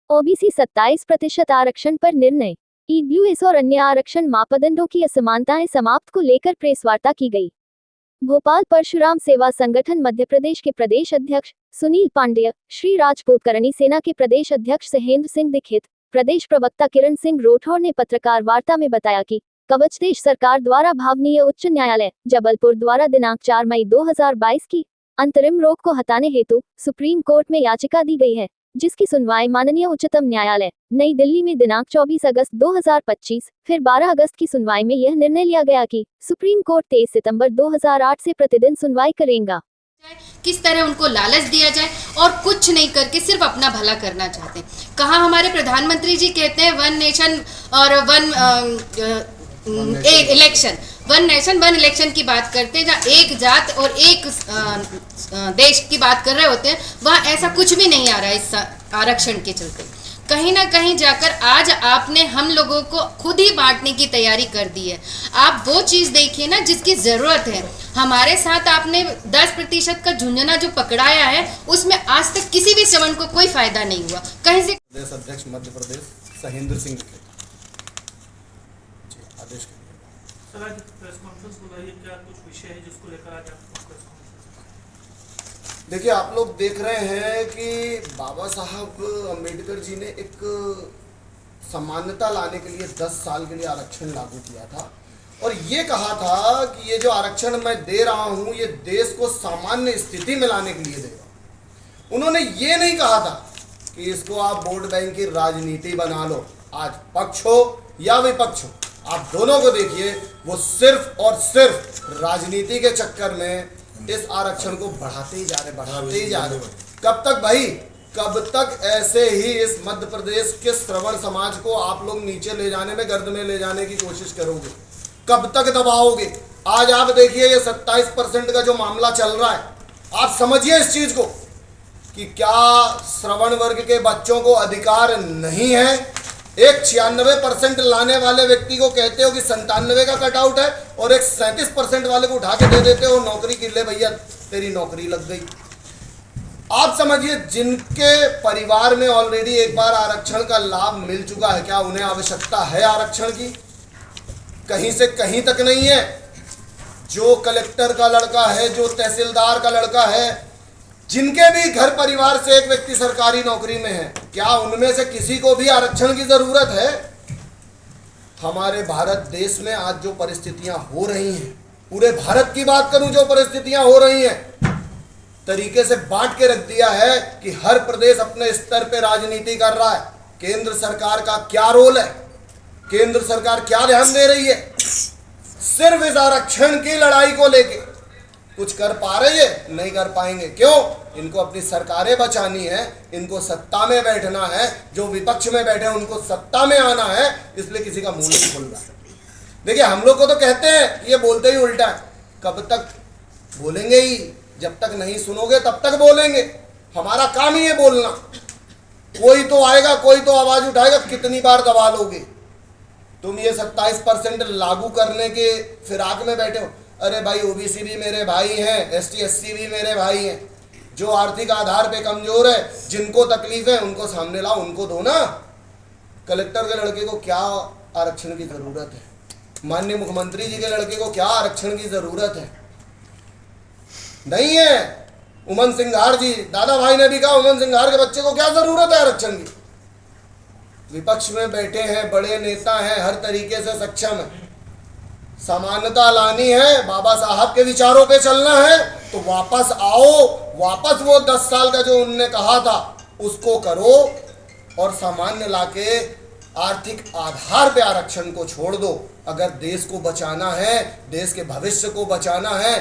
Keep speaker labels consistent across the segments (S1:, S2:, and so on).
S1: OBC 27% आरक्षण पर निर्णय। ईडब्ल्यूएस और अन्य आरक्षण मापदंडों की असमानताएं समाप्त को लेकर प्रेस वार्ता की गई। भोपाल परशुराम सेवा संगठन मध्य प्रदेश के प्रदेश अध्यक्ष सुनील पांडेय, श्री राजपूत करणी सेना के प्रदेश अध्यक्ष सहेंद्र सिंह दीक्षित, प्रदेश प्रवक्ता किरण सिंह राठौर ने पत्रकार वार्ता में बताया कि कवच देश सरकार द्वारा भावनीय उच्च न्यायालय जबलपुर द्वारा दिनांक 4 मई 2022 की अंतरिम रोक को हटाने हेतु सुप्रीम कोर्ट में याचिका दी गई है, जिसकी सुनवाई माननीय उच्चतम न्यायालय नई दिल्ली में दिनांक 24 अगस्त 2025 फिर 12 अगस्त की सुनवाई में यह निर्णय लिया गया कि सुप्रीम कोर्ट 23 सितंबर 2008 से प्रतिदिन सुनवाई करेगा।
S2: किस तरह उनको लालच दिया जाए और कुछ नहीं करके सिर्फ अपना भला करना चाहते हैं। कहाँ हमारे प्रधानमंत्री जी कहते हैं वन नेशन और वन नेशन वन इलेक्शन की बात करते हैं, जहाँ एक जात और एक देश की बात कर रहे होते हैं, वहाँ ऐसा कुछ भी नहीं आ रहा है इस आरक्षण के चलते। कहीं ना कहीं जाकर आज आपने हम लोगों को खुद ही बांटने की तैयारी कर दी है। आप वो चीज़ देखिए ना जिसकी ज़रूरत है। हमारे साथ आपने 10% का झुंझुना जो पकड़ाया है, उसमें आज तक किसी भी श्रवण को कोई फायदा नहीं हुआ। कहीं से
S3: प्रदेश अध्यक्ष मध्य प्रदेश सहेंद्र सिंह आदेश
S4: सर, आज प्रेस कॉन्फ्रेंस बुलाई, क्या कुछ विषय है जिसको लेकर आज आप प्रेस कॉन्फ्रेंस?
S3: देखिए, आप लोग देख रहे हैं कि बाबा साहब अम्बेडकर जी ने एक समानता लाने के लिए 10 साल के लिए आरक्षण लागू किया था और ये कहा था कि ये जो आरक्षण मैं दे रहा हूँ ये देश को सामान्य स्थिति में लाने के लिए दे रहा हूँ। उन्होंने ये नहीं कहा था कि इसको आप वोट बैंक की राजनीति बना लो, आज पक्ष हो या विपक्ष हो, आप दोनों को देखिए, वो सिर्फ और सिर्फ राजनीति के चक्कर में इस आरक्षण को बढ़ाते ही जा रहे। कब तक भाई, कब तक ऐसे ही इस मध्य प्रदेश के श्रवण समाज को आप लोग नीचे ले जाने में, गर्द में ले जाने की कोशिश करोगे? कब तक दबाओगे? आज आप देखिए ये 27% का जो मामला चल रहा है, आप समझिए इस चीज को कि क्या श्रवण वर्ग के बच्चों को अधिकार नहीं है? एक 96% लाने वाले व्यक्ति को कहते हो कि 97 का कटआउट है और एक 37% वाले को उठा के दे देते हो नौकरी के लिए, भैया तेरी नौकरी लग गई। आप समझिए, जिनके परिवार में ऑलरेडी एक बार आरक्षण का लाभ मिल चुका है, क्या उन्हें आवश्यकता है आरक्षण की? कहीं से कहीं तक नहीं है। जो कलेक्टर का लड़का है, जो तहसीलदार का लड़का है, जिनके भी घर परिवार से एक व्यक्ति सरकारी नौकरी में है, क्या उनमें से किसी को भी आरक्षण की जरूरत है? हमारे भारत देश में आज जो परिस्थितियां हो रही हैं, पूरे भारत की बात करूं, जो परिस्थितियां हो रही हैं, तरीके से बांट के रख दिया है कि हर प्रदेश अपने स्तर पे राजनीति कर रहा है। केंद्र सरकार का क्या रोल है? केंद्र सरकार क्या ध्यान दे रही है? सिर्फ इस आरक्षण की लड़ाई को लेके कुछ कर पा रही है? नहीं कर पाएंगे। क्यों? इनको अपनी सरकारें बचानी है, इनको सत्ता में बैठना है। जो विपक्ष में बैठे हैं उनको सत्ता में आना है, इसलिए किसी का मुंह नहीं खुल रहा है। देखिए, हम लोग को तो कहते हैं, ये बोलते ही उल्टा है। कब तक बोलेंगे ही? जब तक नहीं सुनोगे तब तक बोलेंगे। हमारा काम ही है बोलना। कोई तो आएगा, कोई तो आवाज उठाएगा, कितनी बार दबा लोगे? तुम ये 27% लागू करने के फिराक में बैठे हो। अरे भाई, ओबीसी भी मेरे भाई हैं, एसटी एससी भी मेरे भाई हैं। जो आर्थिक आधार पे कमजोर है, जिनको तकलीफ है, उनको सामने लाओ, उनको दो ना। कलेक्टर के लड़के को क्या आरक्षण की जरूरत है? माननीय मुख्यमंत्री जी के लड़के को क्या आरक्षण की जरूरत है? नहीं है। उमन सिंघार जी, दादा भाई ने भी कहा, उमन सिंघार के बच्चे को क्या जरूरत है आरक्षण की? विपक्ष में बैठे हैं, बड़े नेता हैं, हर तरीके से सक्षम है। समानता लानी है, बाबा साहब के विचारों पे चलना है, तो वापस आओ, वापस वो 10 साल का जो उनने कहा था उसको करो और सामान्य लाके आर्थिक आधार पे आरक्षण को छोड़ दो। अगर देश को बचाना है, देश के भविष्य को बचाना है।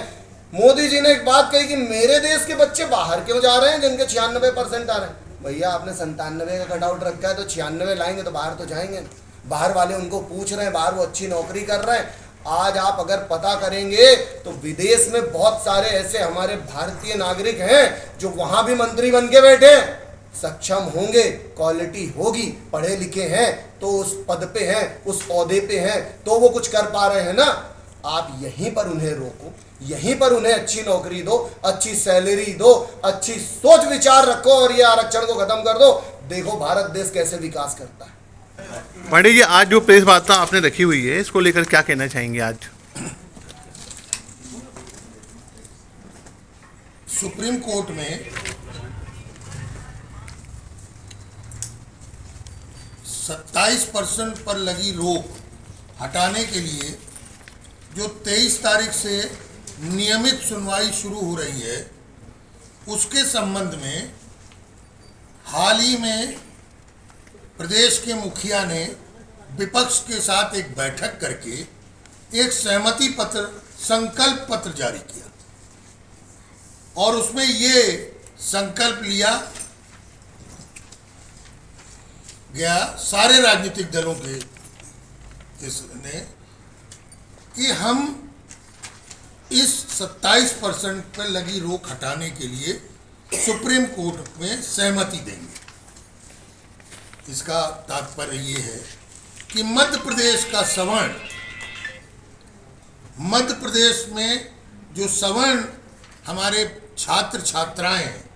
S3: मोदी जी ने एक बात कही कि मेरे देश के बच्चे बाहर क्यों जा रहे हैं जिनके 96% आ रहे हैं। भैया, आपने 97 का कटआउट रखा है तो 96 लाएंगे तो बाहर तो जाएंगे। बाहर वाले उनको पूछ रहे हैं, बाहर वो अच्छी नौकरी कर रहे हैं। आज आप अगर पता करेंगे तो विदेश में बहुत सारे ऐसे हमारे भारतीय नागरिक हैं जो वहां भी मंत्री बन के बैठे हैं। सक्षम होंगे, क्वालिटी होगी, पढ़े लिखे हैं तो उस पद पे हैं, उस ओहदे पे हैं, तो वो कुछ कर पा रहे हैं ना। आप यहीं पर उन्हें रोको, यहीं पर उन्हें अच्छी नौकरी दो, अच्छी सैलरी दो, अच्छी सोच विचार रखो और ये आरक्षण को खत्म कर दो। देखो भारत देश कैसे विकास करता है।
S5: पांडे जी, आज जो प्रेस वार्ता आपने रखी हुई है, इसको लेकर क्या कहना चाहेंगे? आज
S6: सुप्रीम कोर्ट में 27% पर लगी रोक हटाने के लिए जो 23 तारीख से नियमित सुनवाई शुरू हो रही है, उसके संबंध में हाल ही में प्रदेश के मुखिया ने विपक्ष के साथ एक बैठक करके एक सहमति पत्र, संकल्प पत्र जारी किया और उसमें ये संकल्प लिया गया सारे राजनीतिक दलों के इसने कि हम इस 27% पर लगी रोक हटाने के लिए सुप्रीम कोर्ट में सहमति देंगे। इसका तात्पर्य ये है कि मध्य प्रदेश का सवर्ण, मध्य प्रदेश में जो सवर्ण हमारे छात्र छात्राएं हैं,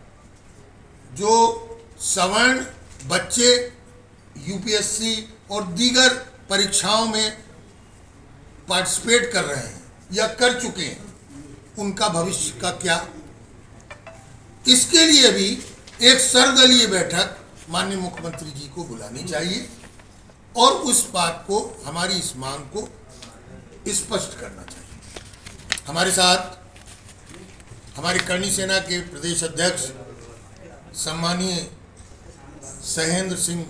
S6: जो सवर्ण बच्चे यूपीएससी और दीगर परीक्षाओं में पार्टिसिपेट कर रहे हैं या कर चुके हैं, उनका भविष्य का क्या? इसके लिए भी एक सर्वदलीय बैठक माननीय मुख्यमंत्री जी को बुलानी चाहिए और उस बात को, हमारी इस मांग को स्पष्ट करना चाहिए। हमारे साथ हमारी करणी सेना के प्रदेश अध्यक्ष सम्मानीय सहेंद्र सिंह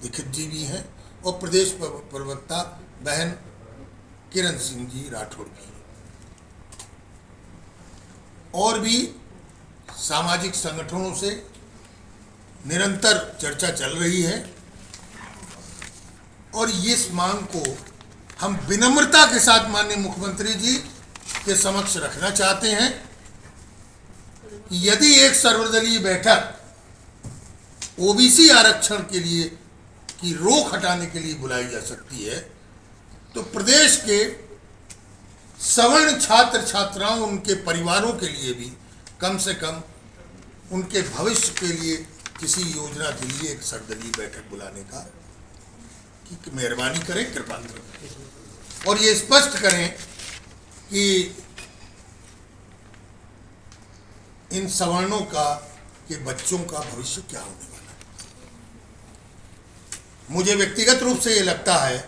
S6: दीक्षित जी भी हैं और प्रदेश प्रवक्ता बहन किरण सिंह जी राठौड़ भी हैं। और भी सामाजिक संगठनों से निरंतर चर्चा चल रही है और इस मांग को हम विनम्रता के साथ माननीय मुख्यमंत्री जी के समक्ष रखना चाहते हैं कि यदि एक सर्वदलीय बैठक ओबीसी आरक्षण के लिए की रोक हटाने के लिए बुलाई जा सकती है, तो प्रदेश के सवर्ण छात्र छात्राओं, उनके परिवारों के लिए भी कम से कम उनके भविष्य के लिए किसी योजना के लिए एक सर्वदलीय बैठक बुलाने का कि मेहरबानी करें, कृपा करें और ये स्पष्ट करें कि इन सवर्णों का, के बच्चों का भविष्य क्या होने वाला है। मुझे व्यक्तिगत रूप से ये लगता है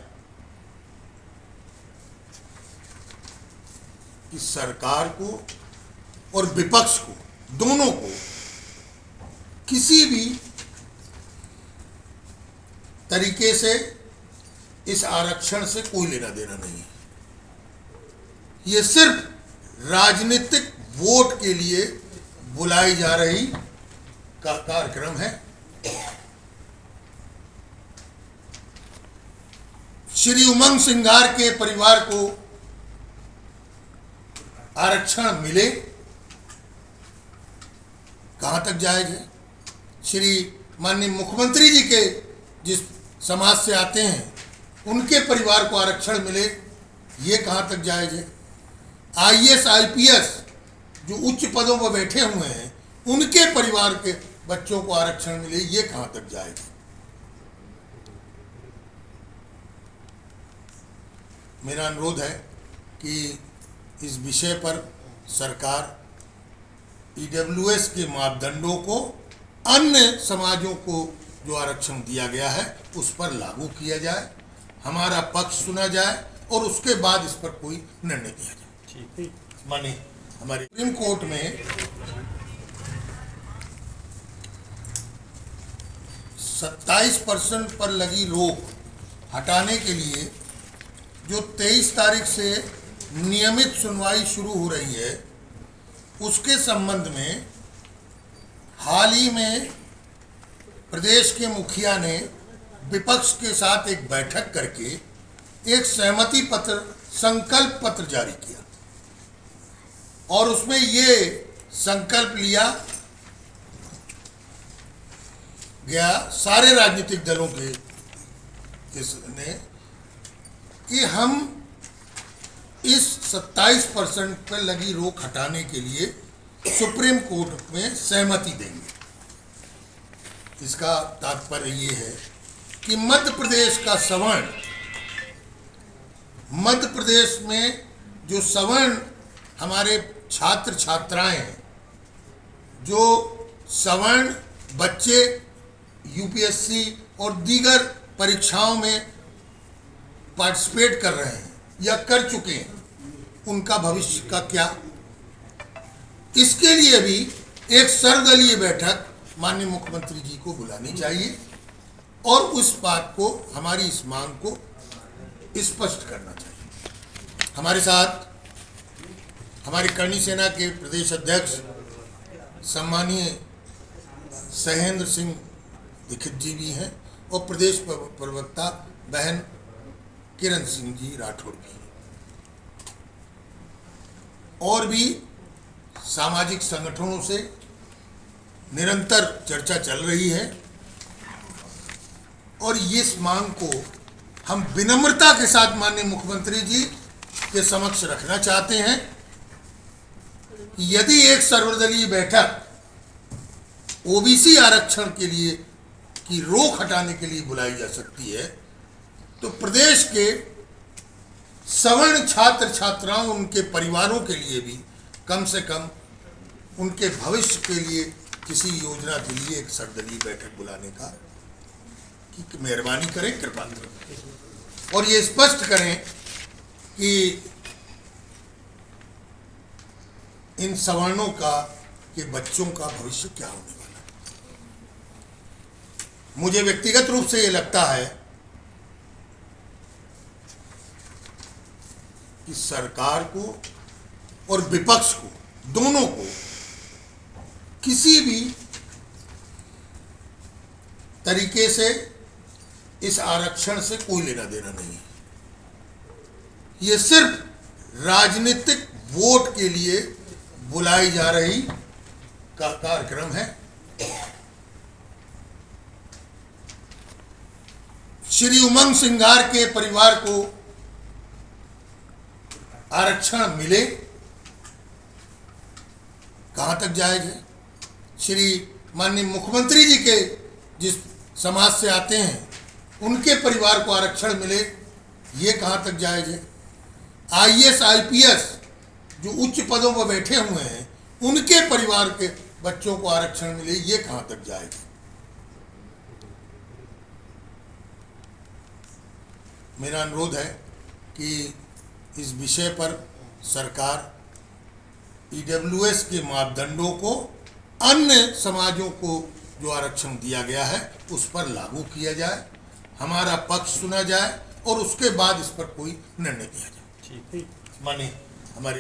S6: कि सरकार को और विपक्ष को, दोनों को किसी भी तरीके से इस आरक्षण से कोई लेना देना नहीं है। ये सिर्फ राजनीतिक वोट के लिए बुलाई जा रही का कार्यक्रम है। श्री उमंग सिंगार के परिवार को आरक्षण मिले, कहां तक जायज है? श्री माननीय मुख्यमंत्री जी के जिस समाज से आते हैं, उनके परिवार को आरक्षण मिले, ये कहां तक जायज है? आईएएस आईपीएस जो उच्च पदों पर बैठे हुए हैं, उनके परिवार के बच्चों को आरक्षण मिले, ये कहां तक जायज है? मेरा अनुरोध है कि इस विषय पर सरकार ईडब्ल्यूएस के मापदंडों को अन्य समाजों को जो आरक्षण दिया गया है उस पर लागू किया जाए, हमारा पक्ष सुना जाए और उसके बाद इस पर कोई निर्णय दिया जाए। मानिए हमारे सुप्रीम कोर्ट में 27% पर लगी रोक हटाने के लिए जो 23 तारीख से नियमित सुनवाई शुरू हो रही है, उसके संबंध में हाल ही में प्रदेश के मुखिया ने विपक्ष के साथ एक बैठक करके एक सहमति पत्र, संकल्प पत्र जारी किया और उसमें ये संकल्प लिया गया सारे राजनीतिक दलों के इसने कि हम इस 27% पर लगी रोक हटाने के लिए सुप्रीम कोर्ट में सहमति देंगे। इसका तात्पर्य ये है कि मध्य प्रदेश का सवर्ण, मध्य प्रदेश में जो सवर्ण हमारे छात्र छात्राएं हैं, जो सवर्ण बच्चे यूपीएससी और दीगर परीक्षाओं में पार्टिसिपेट कर रहे हैं या कर चुके हैं, उनका भविष्य का क्या? इसके लिए भी एक सर्वदलीय बैठक माननीय मुख्यमंत्री जी को बुलानी चाहिए और उस बात को, हमारी इस मांग को स्पष्ट करना चाहिए। हमारे साथ हमारी करणी सेना के प्रदेश अध्यक्ष सम्मानीय सहेंद्र सिंह दीक्षित जी भी हैं और प्रदेश प्रवक्ता बहन किरण सिंह जी राठौड़ भी हैं। और भी सामाजिक संगठनों से निरंतर चर्चा चल रही है और इस मांग को हम विनम्रता के साथ माननीय मुख्यमंत्री जी के समक्ष रखना चाहते हैं कि यदि एक सर्वदलीय बैठक ओबीसी आरक्षण के लिए की रोक हटाने के लिए बुलाई जा सकती है, तो प्रदेश के सवर्ण छात्र छात्राओं, उनके परिवारों के लिए भी कम से कम उनके भविष्य के लिए किसी योजना के लिए एक सर्वदलीय बैठक बुलाने का कि मेहरबानी करें, कृपा करें और ये स्पष्ट करें कि इन सवर्णों का, के बच्चों का भविष्य क्या होने वाला है। मुझे व्यक्तिगत रूप से ये लगता है कि सरकार को और विपक्ष को, दोनों को किसी भी तरीके से इस आरक्षण से कोई लेना देना नहीं है। ये सिर्फ राजनीतिक वोट के लिए बुलाई जा रही का कार्यक्रम है। श्री उमंग सिंघार के परिवार को आरक्षण मिले, कहां तक जायज है? श्री माननीय मुख्यमंत्री जी के जिस समाज से आते हैं, उनके परिवार को आरक्षण मिले, ये कहां तक जायज है? आईएएस आईपीएस जो उच्च पदों पर बैठे हुए हैं, उनके परिवार के बच्चों को आरक्षण मिले, ये कहां तक जायज है? मेरा अनुरोध है कि इस विषय पर सरकार ईडब्ल्यूएस के मापदंडों को अन्य समाजों को जो आरक्षण दिया गया है उस पर लागू किया जाए, हमारा पक्ष सुना जाए और उसके बाद इस पर कोई निर्णय दिया जाए। मानिए हमारे